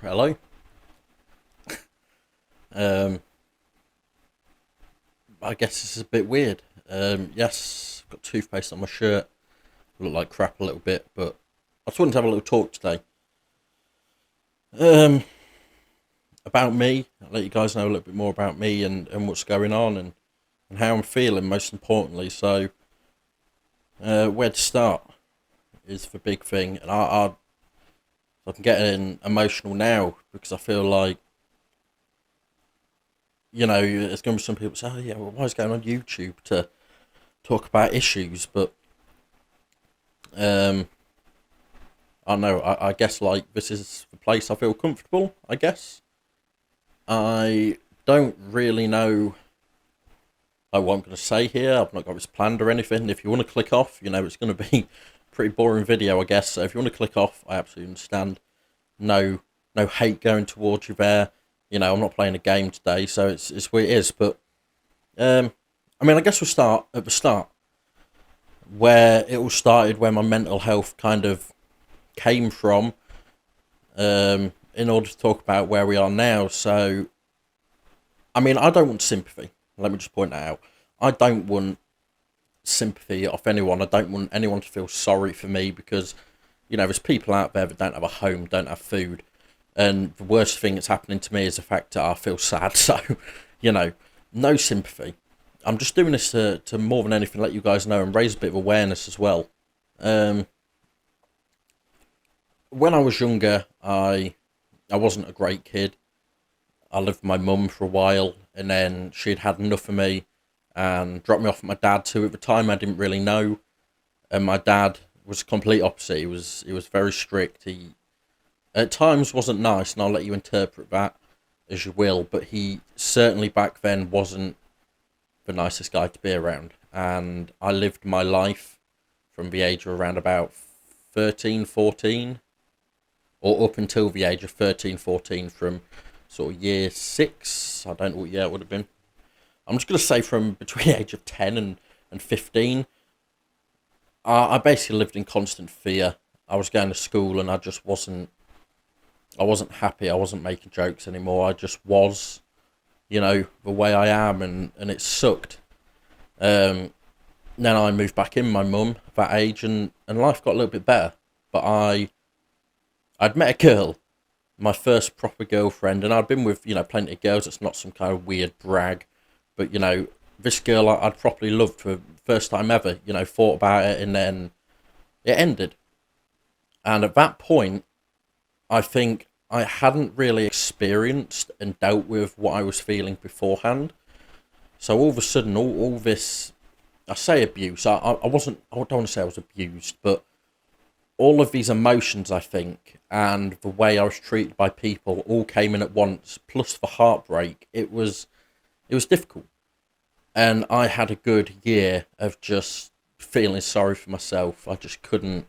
Hello. Um, I guess this is a bit weird. Yes, I've got toothpaste on my shirt. I look like crap a little bit, but I just wanted to have a little talk today. Um, about me. I'll let you guys know a little bit more about me and what's going on and how I'm feeling, most importantly. So, where to start is the big thing. And I'm getting emotional now because I feel like, there's going to be some people say, oh, yeah, well, why is going on YouTube to talk about issues? But um, I don't know. I guess like this is the place I feel comfortable. I guess I don't really know what I'm going to say here. I've not got this planned or anything. If you want to click off, it's going to be a pretty boring video, I guess. So if you want to click off, I absolutely understand. No, no hate going towards you there. I'm not playing a game today, so it's where it is. But um, I guess we'll start at the start, where it all started, where my mental health kind of came from, in order to talk about where we are now. So, I don't want sympathy. Let me just point that out. I don't want sympathy off anyone. I don't want anyone to feel sorry for me because, there's people out there that don't have a home, don't have food. And the worst thing that's happening to me is the fact that I feel sad. So, you know, no sympathy. I'm just doing this to more than anything let you guys know and raise a bit of awareness as well. Um, when I was younger, I wasn't a great kid. I lived with my mum for a while, and then she'd had enough of me and dropped me off at my dad's, who at the time I didn't really know. And my dad was the complete opposite. He was very strict. He at times wasn't nice, and I'll let you interpret that as you will. But he certainly back then wasn't the nicest guy to be around. And I lived my life from the age of around about 13, 14, or up until the age of 13, 14, from sort of year six. I don't know what year it would have been. I'm just going to say from between the age of 10 and 15. I basically lived in constant fear. I was going to school and I wasn't happy. I wasn't making jokes anymore. I just was, the way I am, and it sucked. Um, then I moved back in with my mum at that age, and life got a little bit better. But I'd met a girl, my first proper girlfriend, and I'd been with, plenty of girls. It's not some kind of weird brag, but this girl I'd properly loved for the first time ever. Thought about it, and then it ended. And at that point, I think I hadn't really experienced and dealt with what I was feeling beforehand. So all of a sudden, all this, I say abuse. I wasn't. I don't want to say I was abused, but all of these emotions, I think, and the way I was treated by people all came in at once. Plus the heartbreak. It was difficult, and I had a good year of just feeling sorry for myself. I just couldn't.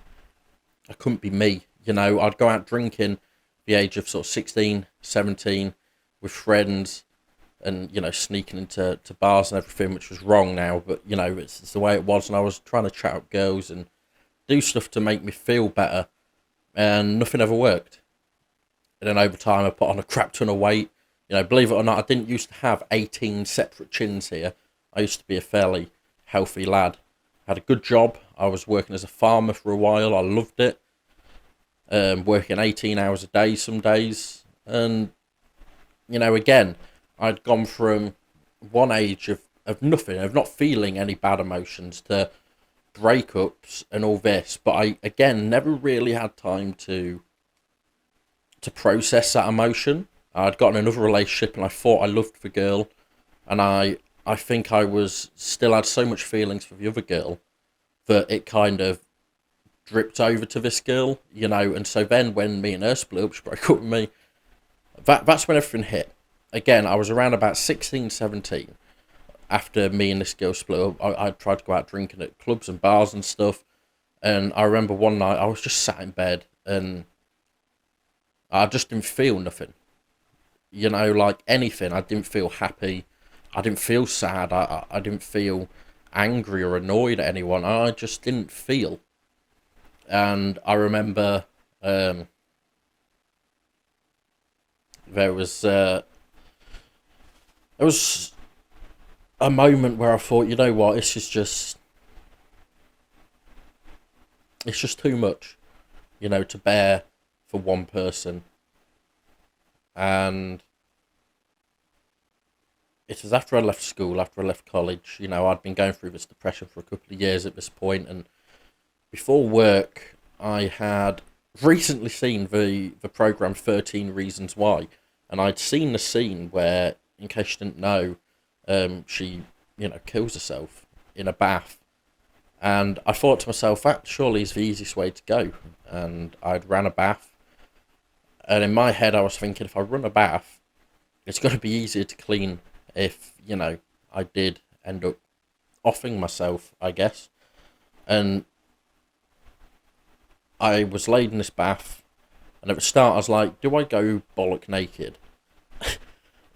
I couldn't be me. I'd go out drinking the age of sort of 16, 17 with friends and, sneaking into bars and everything, which was wrong now, but, it's the way it was. And I was trying to chat up girls and do stuff to make me feel better, and nothing ever worked. And then over time, I put on a crap ton of weight. Believe it or not, I didn't used to have 18 separate chins here. I used to be a fairly healthy lad. Had a good job. I was working as a farmer for a while. I loved it. Working 18 hours a day some days. And, again, I'd gone from one age of nothing, of not feeling any bad emotions, to breakups and all this. But I, again, never really had time to process that emotion. I'd gotten another relationship and I thought I loved the girl. And I think I was still had so much feelings for the other girl that it kind of dripped over to this girl, and so then when me and her split up, she broke up with me. That's when everything hit. Again, I was around about 16, 17. After me and this girl split up. I tried to go out drinking at clubs and bars and stuff, and I remember one night I was just sat in bed and I just didn't feel nothing. Like anything. I didn't feel happy. I didn't feel sad. I didn't feel angry or annoyed at anyone. I just didn't feel. And I remember, um, There was there was a moment where I thought, you know what, it's just too much, to bear for one person. And it was after I left school, after I left college. I'd been going through this depression for a couple of years at this point, and before work, I had recently seen the program 13 Reasons Why, and I'd seen the scene where, in case you didn't know, she kills herself in a bath, and I thought to myself, that surely is the easiest way to go. And I'd ran a bath, and in my head I was thinking, if I run a bath, it's going to be easier to clean if I did end up offing myself, I guess. And I was laid in this bath, and at the start I was like, do I go bollock naked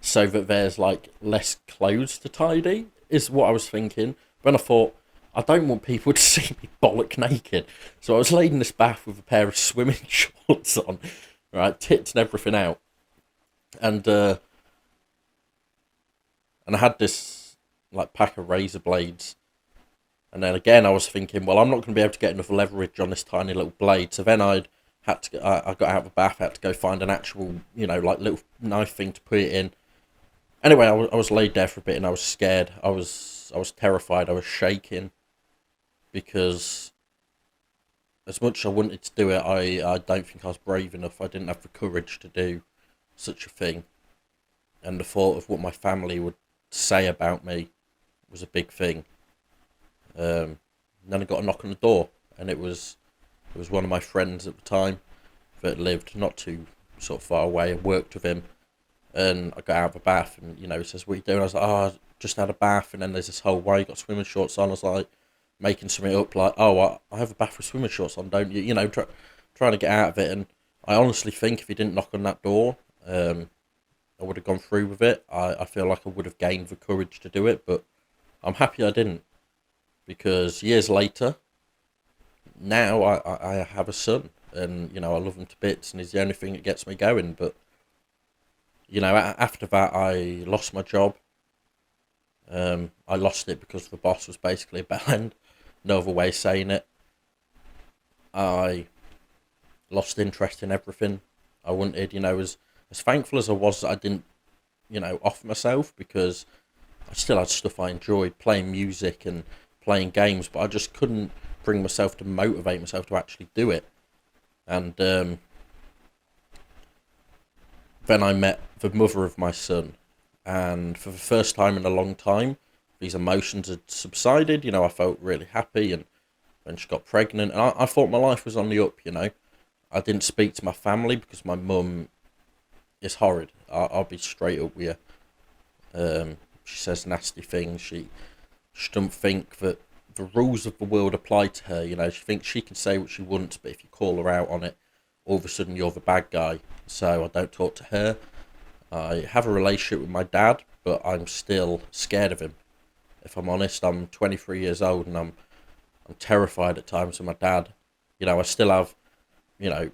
so that there's like less clothes to tidy, is what I was thinking. But I thought, I don't want people to see me bollock naked. So I was laid in this bath with a pair of swimming shorts on, right, tits and everything out. And I had this like pack of razor blades. And then again, I was thinking, well, I'm not going to be able to get enough leverage on this tiny little blade. So then I got out of the bath, had to go find an actual, like little knife thing to put it in. Anyway, I was laid there for a bit, and I was scared. I was terrified. I was shaking because, as much as I wanted to do it, I don't think I was brave enough. I didn't have the courage to do such a thing, and the thought of what my family would say about me was a big thing. Then I got a knock on the door, and it was one of my friends at the time that lived not too sort of far away. I worked with him, and I got out of the bath, and he says, "What are you doing?" I was like, "Oh, I just had a bath." And then there's this whole, "Why you got swimming shorts on?" I was like, making something up like, "Oh, I have a bath with swimming shorts on, don't you?" Trying to get out of it. And I honestly think if he didn't knock on that door, I would have gone through with it. I feel like I would have gained the courage to do it, but I'm happy I didn't, because years later, now I have a son, and I love him to bits, and he's the only thing that gets me going. But after that, I lost my job. I lost it because the boss was basically a bellend. No other way of saying it. I lost interest in everything. I wanted, as thankful as I was that I didn't, off myself, because I still had stuff I enjoyed, playing music and playing games, but I just couldn't bring myself to motivate myself to actually do it. And then I met the mother of my son, and for the first time in a long time, these emotions had subsided. I felt really happy, and when she got pregnant, and I thought my life was on the up. I didn't speak to my family because my mum is horrid. I'll be straight up with you. She says nasty things. She doesn't think that the rules of the world apply to her. She thinks she can say what she wants, but if you call her out on it, all of a sudden you're the bad guy. So I don't talk to her. I have a relationship with my dad, but I'm still scared of him. If I'm honest, I'm 23 years old, and I'm terrified at times of my dad. I still have,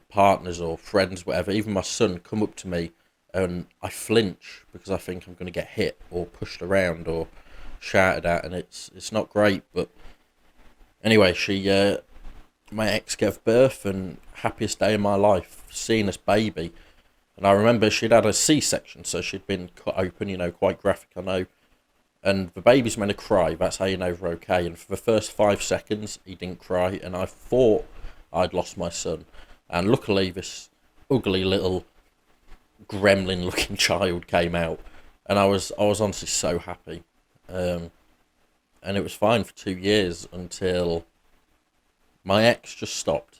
partners or friends, whatever, even my son, come up to me, and I flinch because I think I'm going to get hit or pushed around or shouted at, and it's not great. But anyway, my ex gave birth, and happiest day of my life, seeing this baby. And I remember she'd had a C-section, so she'd been cut open, quite graphic, I know. And the baby's meant to cry, that's how you know they're okay. And for the first 5 seconds, he didn't cry, and I thought I'd lost my son. And luckily, this ugly little gremlin-looking child came out, and I was honestly so happy. And it was fine for 2 years until my ex just stopped.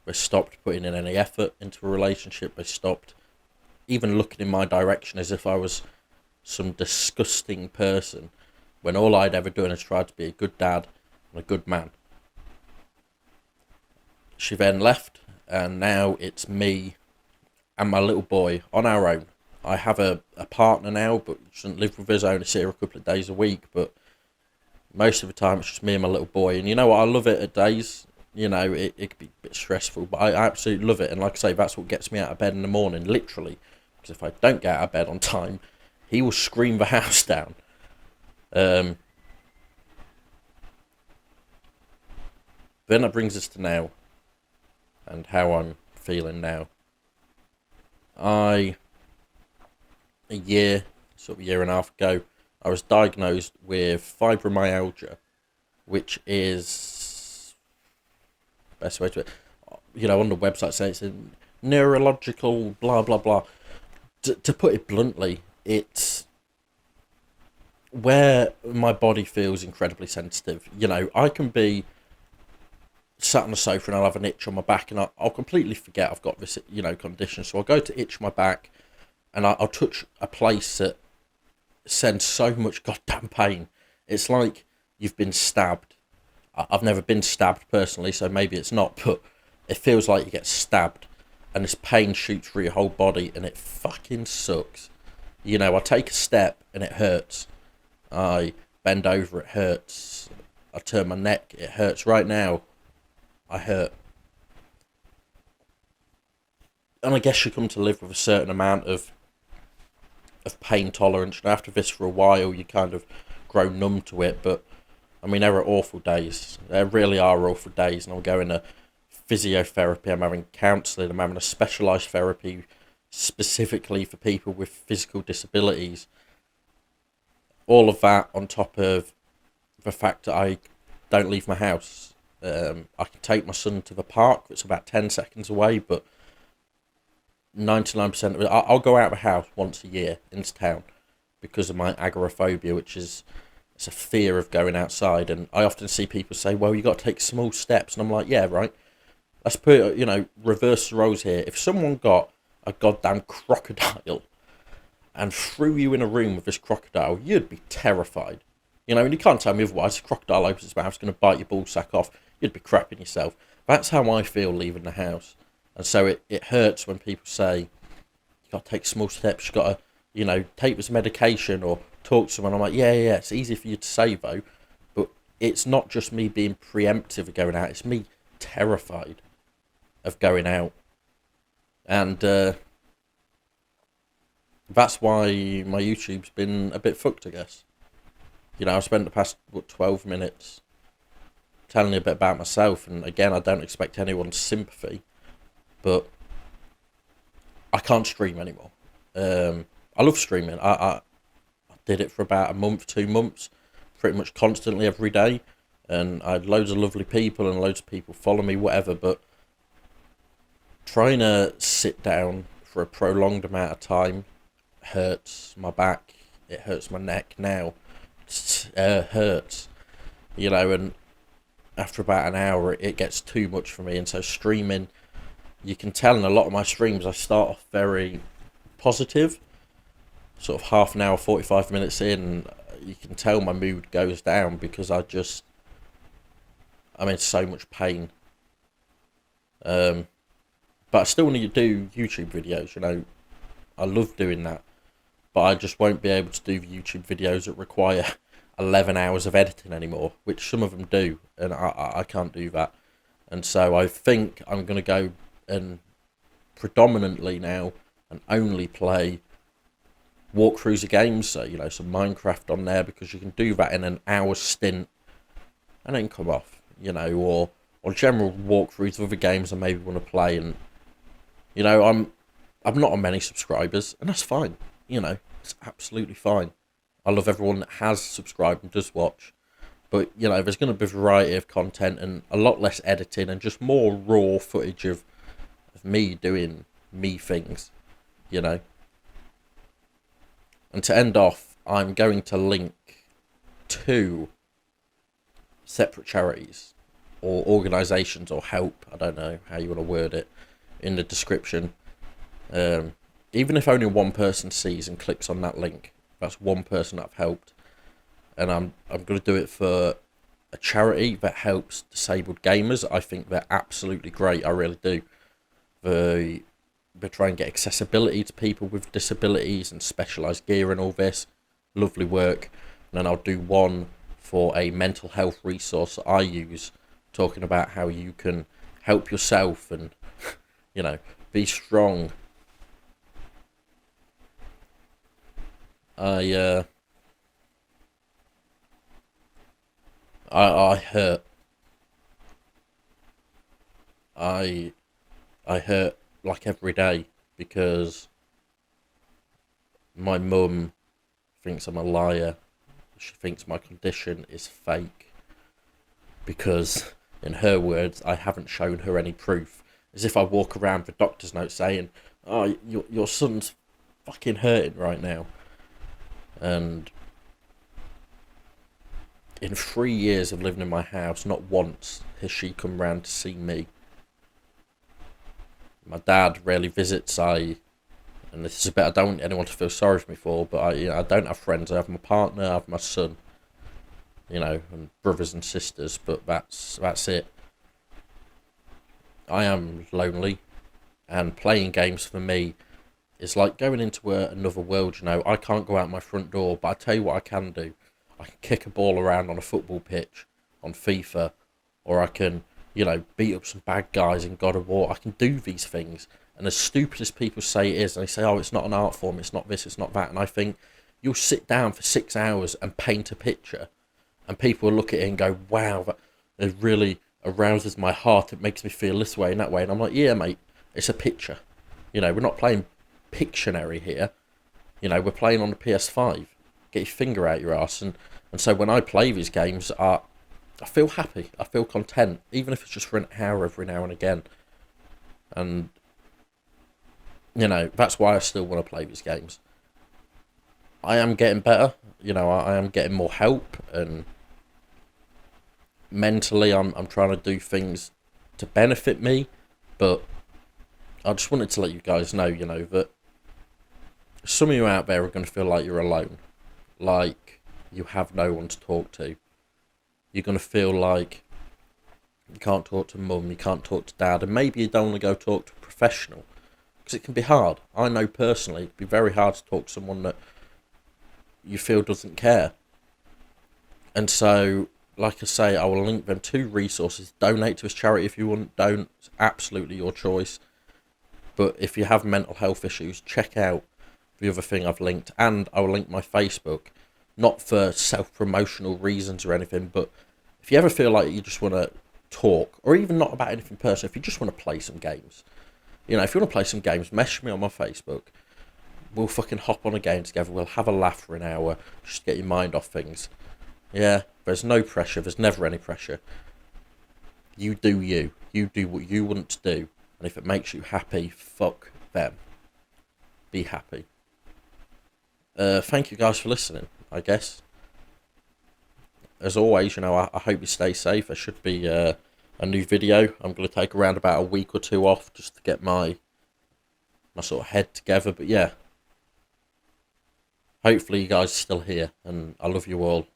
They stopped putting in any effort into a relationship. They stopped even looking in my direction as if I was some disgusting person, when all I'd ever done is tried to be a good dad and a good man. She then left, and now it's me and my little boy on our own. I have a partner now, but she doesn't live with us. I only see her a couple of days a week, but most of the time it's just me and my little boy. And you know what? I love it at days. It could be a bit stressful, but I absolutely love it. And like I say, that's what gets me out of bed in the morning, literally. because if I don't get out of bed on time, he will scream the house down. Then that brings us to now, and how I'm feeling now. A year and a half ago, I was diagnosed with fibromyalgia, which is, best way to, on the website say it's a neurological blah blah blah. To put it bluntly, it's where my body feels incredibly sensitive. I can be sat on the sofa and I'll have an itch on my back, and I'll completely forget I've got this condition. So I'll go to itch my back, and I'll touch a place that sends so much goddamn pain. It's like you've been stabbed. I've never been stabbed personally, so maybe it's not, but it feels like you get stabbed, and this pain shoots through your whole body, and it fucking sucks. I take a step and it hurts. I bend over, it hurts. I turn my neck, it hurts. Right now, I hurt. And I guess you come to live with a certain amount of pain tolerance, and after this for a while you kind of grow numb to it. But I mean, there are awful days. There really are awful days, and I'm going to physiotherapy, I'm having counselling, I'm having a specialised therapy specifically for people with physical disabilities. All of that on top of the fact that I don't leave my house. I can take my son to the park, it's about 10 seconds away, but 99% of it, I'll go out of the house once a year into town because of my agoraphobia, which is, it's a fear of going outside. And I often see people say, well, you got to take small steps, and I'm like, yeah, right. Let's put, reverse the roles here. If someone got a goddamn crocodile and threw you in a room with this crocodile, you'd be terrified. And you can't tell me otherwise. A crocodile opens its mouth, it's going to bite your ballsack off. You'd be crapping yourself. That's how I feel leaving the house. And so it hurts when people say, you got to take small steps, you got to, take this medication or talk to someone. I'm like, yeah, it's easy for you to say, though. But it's not just me being preemptive of going out. It's me terrified of going out. And that's why my YouTube's been a bit fucked, I guess. I've spent the past, 12 minutes telling you a bit about myself. And again, I don't expect anyone's sympathy, but I can't stream anymore. I love streaming. I did it for about a month, 2 months, pretty much constantly every day. And I had loads of lovely people and loads of people follow me, whatever. But trying to sit down for a prolonged amount of time hurts my back. It hurts my neck now. It hurts. And after about an hour, it gets too much for me. And so streaming, you can tell in a lot of my streams, I start off very positive. Sort of half an hour, 45 minutes in, you can tell my mood goes down because I'm in so much pain. But I still want to do YouTube videos, I love doing that. But I just won't be able to do YouTube videos that require 11 hours of editing anymore, which some of them do, and I can't do that. And so I think I'm going to go and predominantly now and only play walkthroughs of games, so some Minecraft on there, because you can do that in an hour stint and then come off, or general walkthroughs of other games I maybe want to play. And I'm not on many subscribers, and that's fine. It's absolutely fine. I love everyone that has subscribed and does watch, but there's going to be a variety of content and a lot less editing and just more raw footage of me doing me things, And to end off, I'm going to link 2 separate charities or organisations or help, I don't know how you want to word it, in the description. Even if only one person sees and clicks on that link, that's one person I've helped. And I'm going to do it for a charity that helps disabled gamers. I think they're absolutely great, I really do. They try and get accessibility to people with disabilities and specialised gear and all this. Lovely work. And then I'll do one for a mental health resource that I use, talking about how you can help yourself and, be strong I uh, I hurt. I I hurt like every day because my mum thinks I'm a liar. She thinks my condition is fake because, in her words, I haven't shown her any proof. As if I walk around with a doctor's note saying, "Oh, your son's fucking hurting right now," and in 3 years of living in my house, not once has she come round to see me. My dad rarely visits. And this is a bit I don't want anyone to feel sorry for me for, but I don't have friends. I have my partner, I have my son, and brothers and sisters, but that's it. I am lonely, and playing games for me is like going into another world. I can't go out my front door, but I tell you what I can do. I can kick a ball around on a football pitch on FIFA, or I can, beat up some bad guys in God of War. I can do these things. And as stupid as people say it is, and they say, oh, it's not an art form, it's not this, it's not that. And I think you'll sit down for 6 hours and paint a picture, and people will look at it and go, wow, that really arouses my heart. It makes me feel this way and that way. And I'm like, yeah, mate, it's a picture. We're not playing Pictionary here. We're playing on the PS5. Get your finger out your ass. And so when I play these games, I feel happy. I feel content, even if it's just for an hour every now and again. And, that's why I still want to play these games. I am getting better. I am getting more help. And mentally, I'm trying to do things to benefit me. But I just wanted to let you guys know, that some of you out there are going to feel like you're alone. Like you have no one to talk to. You're going to feel like you can't talk to mum, you can't talk to dad, and maybe you don't want to go talk to a professional because it can be hard. I know personally it'd be very hard to talk to someone that you feel doesn't care. And so, like I say, I will link them to resources. Donate to this charity if you want, don't. It's absolutely your choice. But if you have mental health issues, check out the other thing I've linked, and I will link my Facebook. Not for self-promotional reasons or anything, but if you ever feel like you just want to talk, or even not about anything personal, if you just want to play some games, if you want to play some games, message me on my Facebook. We'll fucking hop on a game together. We'll have a laugh for an hour, just get your mind off things. Yeah, there's no pressure. There's never any pressure. You do you. You do what you want to do, and if it makes you happy, fuck them. Be happy. Thank you guys for listening, I guess. As always, I hope you stay safe. There should be a new video. I'm going to take around about a week or two off just to get my sort of head together. But yeah, hopefully you guys are still here, and I love you all.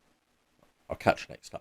I'll catch you next time.